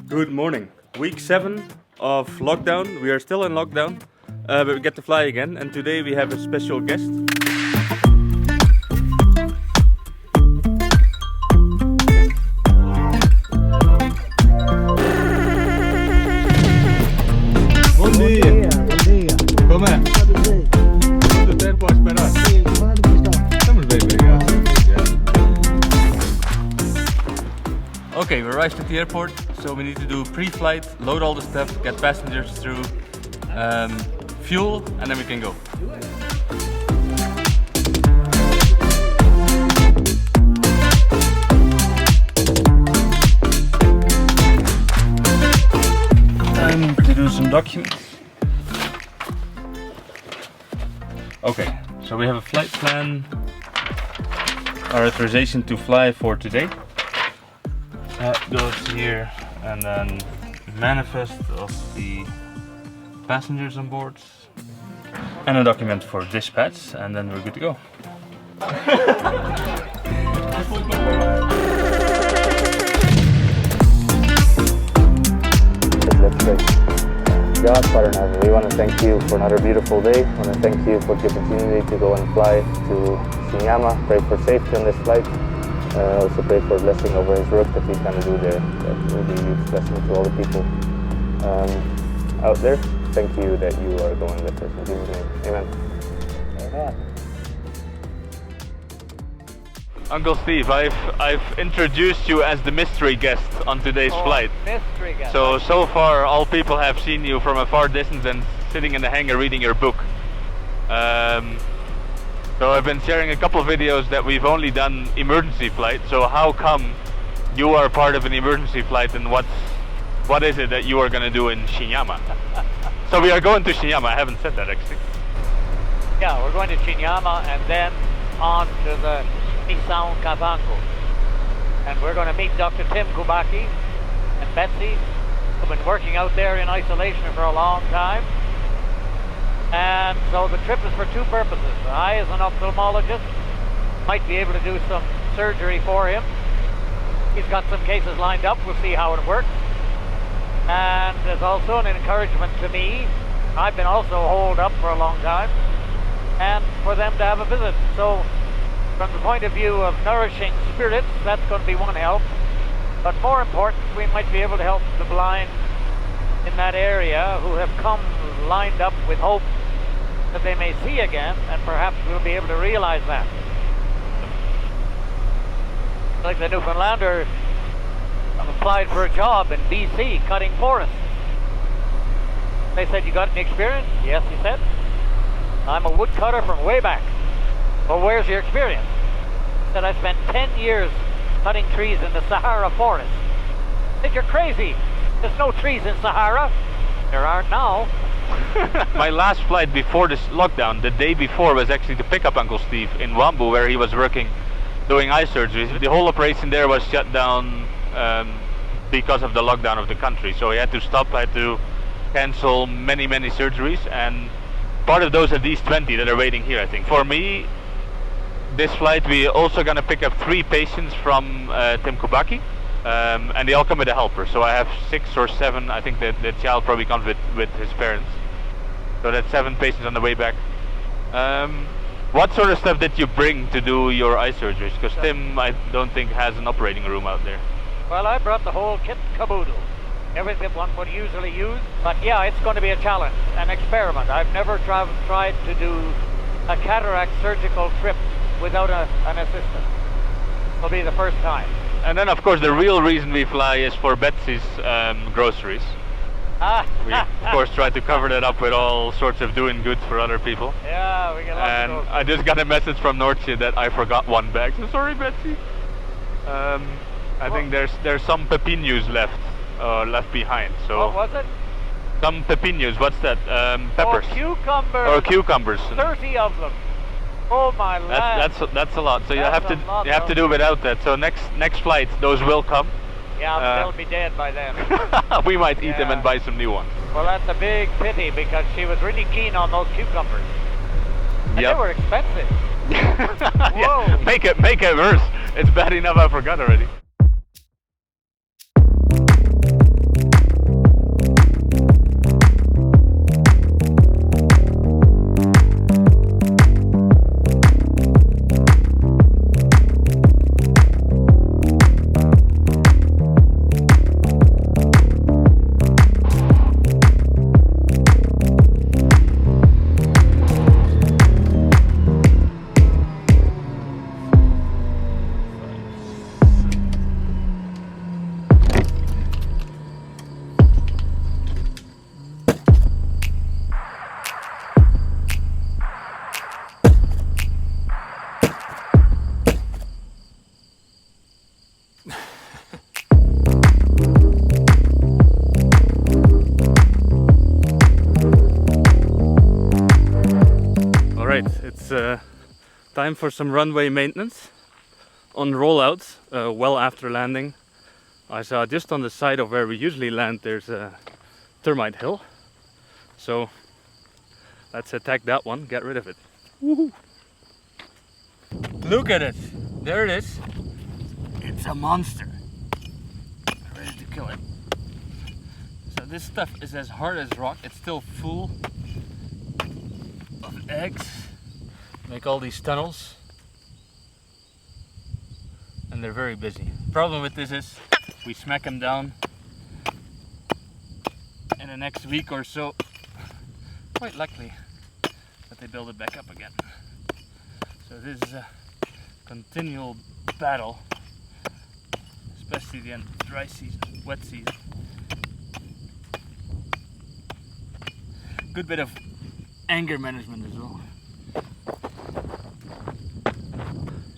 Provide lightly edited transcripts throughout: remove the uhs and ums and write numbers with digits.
Good morning. Week 7 of lockdown. We are still in lockdown, but we get to fly again. And today we have a special guest. Bom dia. Com'è? Quanto tempo a esperare? Estamos bem, obrigado. Okay, we arrived at the airport, so we need to do pre-flight, load all the stuff, get passengers through, fuel, and then we can go. Time to do some documents. Okay, so we have a flight plan, our authorization to fly for today. That goes here, and then manifest of the passengers on board, and a document for dispatch, and then we're good to go. Let's pray. God, Father in heaven, we want to thank you for another beautiful day. We want to thank you for the opportunity to go and fly to Chinhama. Pray for safety on this flight. Also pray for blessing over his work that he's going to do there. That will be a huge blessing to all the people out there. Thank you that you are going with us. In Jesus' name, amen. Amen. Uncle Steve, I've introduced you as the mystery guest on today's flight. Mystery guest. So far all people have seen you from a far distance and sitting in the hangar reading your book. So I've been sharing a couple of videos that we've only done emergency flights. So how come you are part of an emergency flight, and what is it that you are going to do in Chinhama? So we are going to Chinhama. I haven't said that actually. Yeah, we're going to Chinhama and then on to the Mission Kavango. And we're going to meet Dr. Tim Kubaki and Betsy, who've been working out there in isolation for a long time. And so the trip is for two purposes. I, as an ophthalmologist, might be able to do some surgery for him. He's got some cases lined up. We'll see how it works. And there's also an encouragement to me. I've been also holed up for a long time. And for them to have a visit. So from the point of view of nourishing spirits, that's going to be one help. But more important, we might be able to help the blind in that area who have come lined up with hope that they may see again, and perhaps we'll be able to realize that. Like the Newfoundlander applied for a job in BC cutting forests. They said, "You got any experience?" "Yes," he said. "I'm a woodcutter from way back." "Well, where's your experience?" He said, "I spent 10 years cutting trees in the Sahara forest." I said, "You're crazy. There's no trees in Sahara." "There aren't now." My last flight before this lockdown, the day before, was actually to pick up Uncle Steve in Wambu, where he was working doing eye surgeries. The whole operation there was shut down because of the lockdown of the country. So he had to stop, had to cancel many surgeries, and part of those are these 20 that are waiting here, I think. For me, this flight, we also gonna pick up 3 patients from Tim Kubaki. And they all come with a helper, so I have 6 or 7. I think that the child probably comes with his parents, so that's 7 patients on the way back. What sort of stuff did you bring to do your eye surgeries? Because Tim, I don't think, has an operating room out there. Well, I brought the whole kit caboodle, everything one would usually use. But yeah, it's going to be a challenge, an experiment. I've never tried to do a cataract surgical trip without an assistant. It'll be the first time. And then, of course, the real reason we fly is for Betsy's groceries. We, of course, try to cover that up with all sorts of doing good for other people. Yeah, we get lots And of those. I just got a message from Noortje that I forgot one bag. So sorry, Betsy. I think there's some pepinos left behind. So What was it? some pepinos. What's that? Peppers. Oh, cucumbers. Or cucumbers. 30 of them. Oh my land. That's a lot. So you That's have a lot, to though. do without that. So next flight, those will come. Yeah, I'll still be dead by then. We might eat them Yeah. and buy some new ones. Well, that's a big pity because she was really keen on those cucumbers. And Yep. they were expensive. Yeah, Whoa. make it worse. It's bad enough I forgot already. Time for some runway maintenance. On rollouts, well after landing, I saw just on the side of where we usually land there's a termite hill. So let's attack that one, get rid of it. Woohoo! Look at it! There it is! It's a monster! Ready to kill it. So this stuff is as hard as rock. It's still full of eggs. Make all these tunnels. And they're very busy. Problem with this is we smack them down in the next week or so. Quite likely that they build it back up again. So this is a continual battle, especially the end of dry season, wet season. Good bit of anger management as well.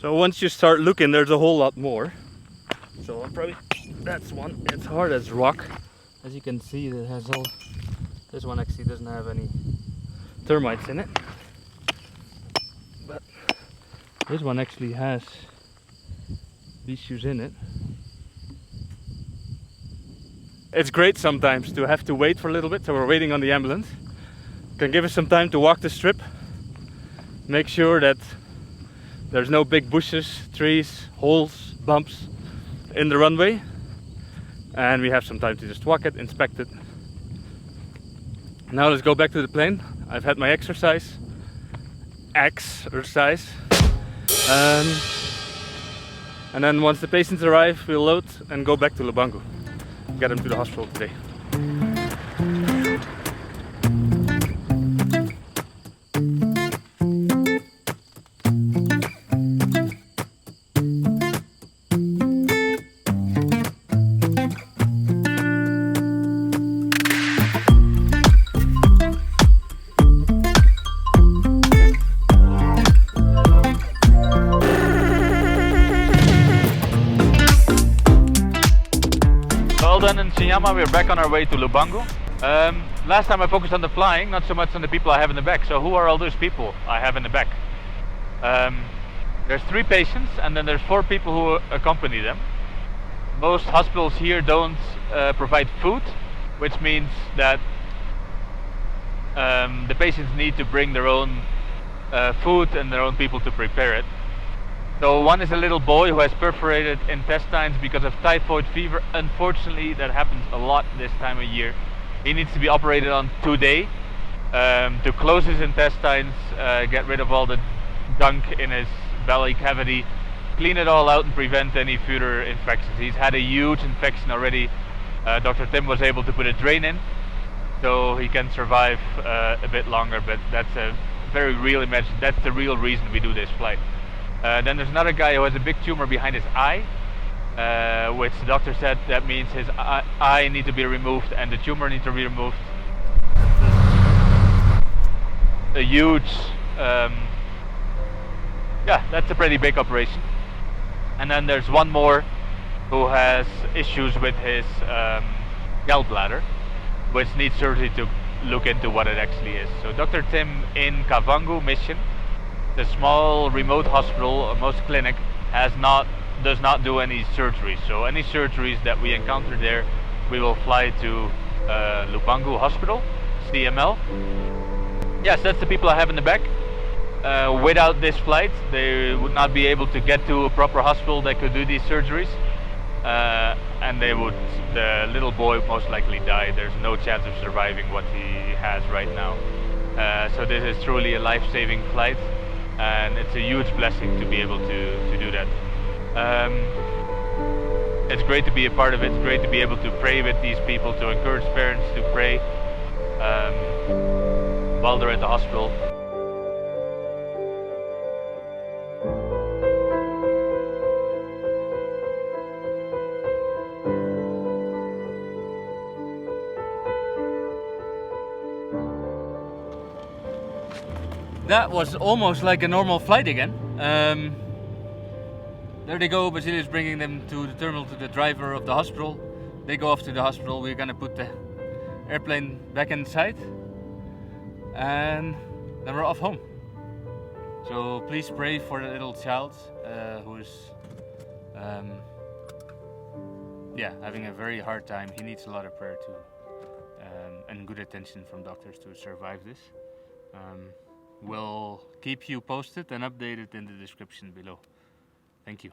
So once you start looking, there's a whole lot more. So that's one. It's hard as rock. As you can see, it has all. This one actually doesn't have any termites in it, but this one actually has issues in it. It's great sometimes to have to wait for a little bit, so we're waiting on the ambulance. Can give us some time to walk the strip, make sure that there's no big bushes, trees, holes, bumps in the runway, and we have some time to just walk it, inspect it. Now let's go back to the plane. I've had my exercise, and then once the patients arrive, we'll load and go back to Lubango. Get them to the hospital today. Well done in Chinhama, we're back on our way to Lubango. Last time I focused on the flying, not so much on the people I have in the back. So who are all those people I have in the back? There's 3 patients and then there's 4 people who accompany them. Most hospitals here don't provide food, which means that the patients need to bring their own food and their own people to prepare it. So one is a little boy who has perforated intestines because of typhoid fever. Unfortunately, that happens a lot this time of year. He needs to be operated on today to close his intestines, get rid of all the gunk in his belly cavity, clean it all out and prevent any further infections. He's had a huge infection already. Dr. Tim was able to put a drain in, so he can survive a bit longer, but that's a very real image. That's the real reason we do this flight. Then there's another guy who has a big tumor behind his eye, which the doctor said that means his eye needs to be removed and the tumor needs to be removed. A huge, yeah, that's a pretty big operation. And then there's one more who has issues with his gallbladder, which needs surgery to look into what it actually is. So Dr. Tim in Kavango Mission, the small remote hospital, most clinic, does not do any surgeries. So any surgeries that we encounter there, we will fly to Lubango Hospital, CML. Yes, that's the people I have in the back. Without this flight, they would not be able to get to a proper hospital that could do these surgeries, and the little boy most likely die. There's no chance of surviving what he has right now. So this is truly a life-saving flight, and it's a huge blessing to be able to do that. It's great to be a part of it. It's great to be able to pray with these people, to encourage parents to pray while they're at the hospital. That was almost like a normal flight again. There they go, Basilius bringing them to the terminal, to the driver of the hospital. They go off to the hospital. We're gonna put the airplane back inside, and then we're off home. So please pray for the little child who is having a very hard time. He needs a lot of prayer too, and good attention from doctors to survive this. We'll keep you posted and updated in the description below. Thank you.